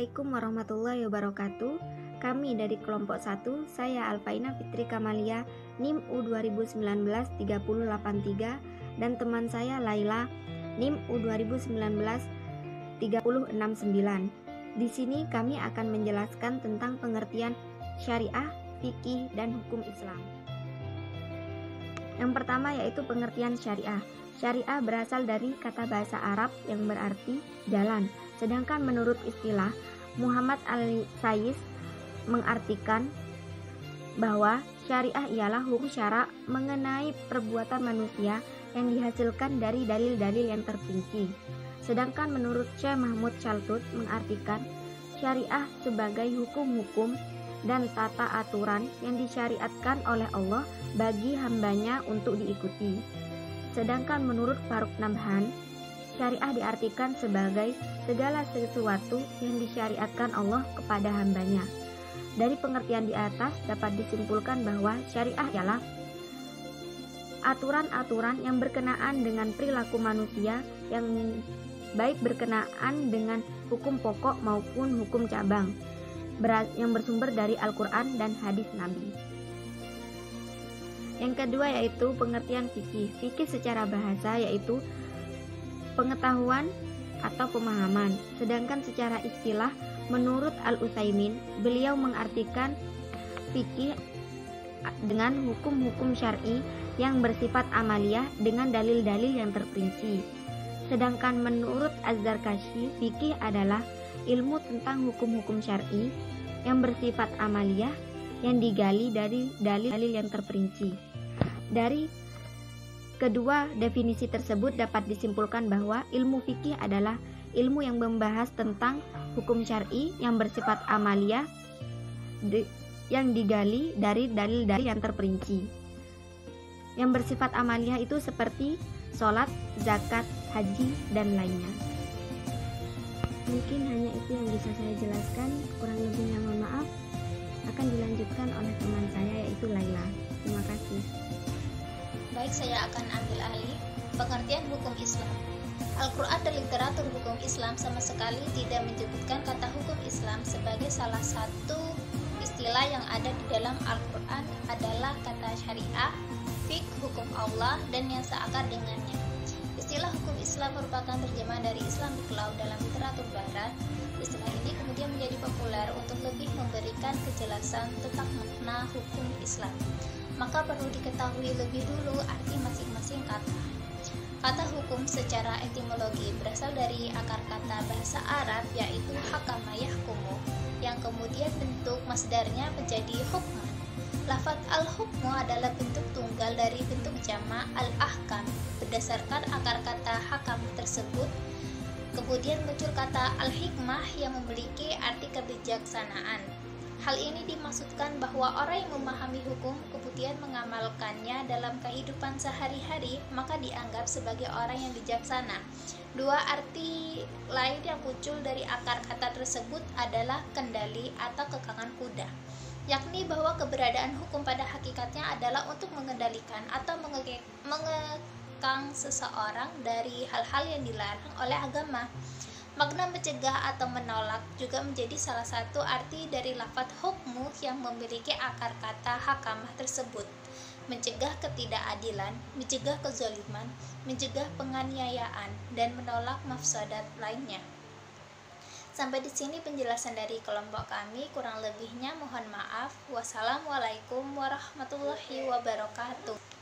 Assalamualaikum warahmatullahi wabarakatuh. Kami dari kelompok 1, saya Alfaina Fitri Kamalia, NIM U2019-3083, dan teman saya Laila, NIM U2019-3069. Di sini kami akan menjelaskan tentang pengertian syariah, fikih, dan hukum Islam. Yang pertama yaitu pengertian syariah. Syariah berasal dari kata bahasa Arab yang berarti jalan. Sedangkan menurut istilah Muhammad Al-Sayis mengartikan bahwa syariah ialah hukum syara mengenai perbuatan manusia yang dihasilkan dari dalil-dalil yang terperinci. Sedangkan menurut Syekh Mahmud Chaltut mengartikan syariah sebagai hukum-hukum dan tata aturan yang disyariatkan oleh Allah bagi hambanya untuk diikuti. Sedangkan menurut Faruk Nabhan, syariah diartikan sebagai segala sesuatu yang disyariatkan Allah kepada hambanya. Dari pengertian di atas dapat disimpulkan bahwa syariah ialah aturan-aturan yang berkenaan dengan perilaku manusia yang baik berkenaan dengan hukum pokok maupun hukum cabang yang bersumber dari Al-Quran dan hadis Nabi. Yang kedua yaitu pengertian fikih. Fikih secara bahasa yaitu pengetahuan atau pemahaman. Sedangkan secara istilah menurut Al-Utsaimin, beliau mengartikan fikih dengan hukum-hukum syar'i yang bersifat amaliyah dengan dalil-dalil yang terperinci. Sedangkan menurut Az-Zarkashi, fikih adalah ilmu tentang hukum-hukum syar'i yang bersifat amaliyah yang digali dari dalil-dalil yang terperinci. Dari kedua definisi tersebut dapat disimpulkan bahwa ilmu fikih adalah ilmu yang membahas tentang hukum syar'i yang bersifat amaliyah yang digali dari dalil-dalil yang terperinci. Yang bersifat amaliyah itu seperti sholat, zakat, haji, dan lainnya. Mungkin hanya itu yang bisa saya jelaskan, kurang lebihnya mohon maaf. Akan dilanjutkan oleh teman saya yaitu Laila. Terima kasih. Baik, saya akan ambil alih pengertian hukum Islam. Al-Quran dan literatur hukum Islam sama sekali tidak menyebutkan kata hukum Islam sebagai salah satu istilah yang ada di dalam Al-Quran adalah kata syariah, fiqh, hukum Allah, dan yang seakar dengannya. Istilah hukum Islam merupakan terjemahan dari Islamic law dalam literatur barat. Istilah ini kemudian menjadi populer untuk lebih memberikan kejelasan tentang makna hukum Islam. Maka perlu diketahui lebih dulu arti masing-masing kata. Kata hukum secara etimologi berasal dari akar kata bahasa Arab yaitu hakama yahkumu, yang kemudian bentuk masdarnya menjadi hukman. Lafaz al-hukmu adalah bentuk tunggal dari bentuk jamak al-ahkam. Berdasarkan akar kata hakam tersebut, kemudian muncul kata al-hikmah yang memiliki arti kebijaksanaan. Hal ini dimaksudkan bahwa orang yang memahami hukum kemudian mengamalkannya dalam kehidupan sehari-hari, maka dianggap sebagai orang yang bijaksana. Dua arti lain yang muncul dari akar kata tersebut adalah kendali atau kekangan kuda, yakni bahwa keberadaan hukum pada hakikatnya adalah untuk mengendalikan atau mengekang seseorang dari hal-hal yang dilarang oleh agama. Makna mencegah atau menolak juga menjadi salah satu arti dari lafaz hukmu yang memiliki akar kata hakamah tersebut. Mencegah ketidakadilan, mencegah kezaliman, mencegah penganiayaan, dan menolak mafsadat lainnya. Sampai di sini penjelasan dari kelompok kami, kurang lebihnya mohon maaf. Wassalamualaikum warahmatullahi wabarakatuh.